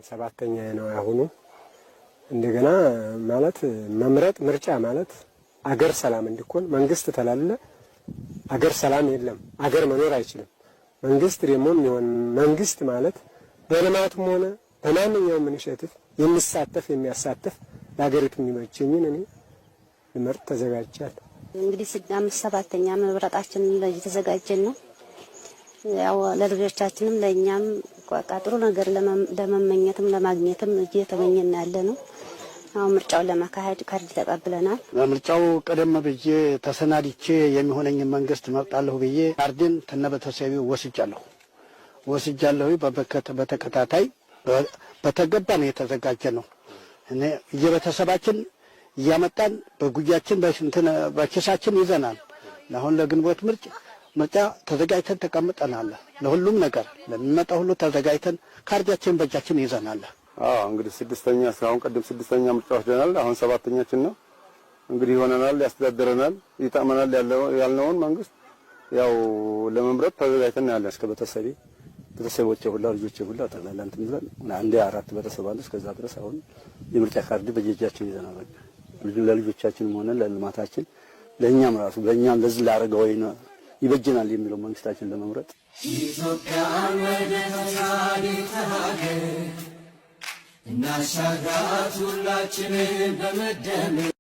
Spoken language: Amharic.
ሰባተኛ ነው ያሁኑ። እንደገና ማለት መምረጥ ምርጫ ማለት አገር ሰላም እንዲኮን መንግስት ተላለ አገር ሰላም የለም፣ አገር መኖር አይችልም። መንግስት ደግሞ የሚሆን መንግስት ማለት በልማቱም ሆነ በማንኛውም ኢኒሼቲቭ የሚሳተፍ የሚያሳተፍ ለሀገሪቱ የሚመቸኝን እኔ ልመርጥ ተዘጋጅቻለሁ። እንግዲህ 7ኛ መብረጣችን እየተዘጋጀን ነው። ያው ለልጆቻችንም ለኛም ጥሩ ነገር ለመመኘትም ለማግኘትም እየተመኘን ያለ ነው። አሁን ምርጫውን ለማካሄድ ካርድ ተቀብለናል። ምርጫው ቀደም ብዬ ተሰናድቼ የሚሆነኝ መንግስት መርጣለሁ ብዬ ካርድን ተነበተሰቢ ወስጃለሁ። በተከታታይ በተገባ ነው የተዘጋጀ ነው። እኔ የቤተሰባችን እያመጣን በጉያችን በኪሳችን ይዘናል። አሁን ለግንቦት ምርጫ ተዘጋጅተን ተቀምጠናል። ለሁሉም ነገር ለሚመጣ ሁሉ ተዘጋጅተን ካርዳችን በእጃችን ይዘናል። እንግዲህ 6ኛ እስካሁን ቀደም 6ኛ ምርጫ ወስደናል። አሁን 7ኛችን ነው። እንግዲህ ይሆነናል፣ ያስተዳድረናል፣ ይጣመናል ያልነውን መንግስት ያው ለመምረጥ ተዘጋጅተን ያለን እስከ ቤተሰቦቼ ሁላ ልጆቼ ሁላ ጠቅላላ እንትን ይላል። አንዴ 4 ቤተሰብ አለ። እስከዛ ድረስ አሁን የምርጫ ካርድ በእጃችን ይዘናል። ለልጆቻችንም ሆነ ለልማታችን ለኛም ራሱ ለኛም ለዚህ ላረገው ነው ይበጀናል የሚለው መንግስታችን ለመምረጥ ኢትዮጵያ ወደ ታሪክ ሀገር እናሻግራት ሁላችንን በመደመር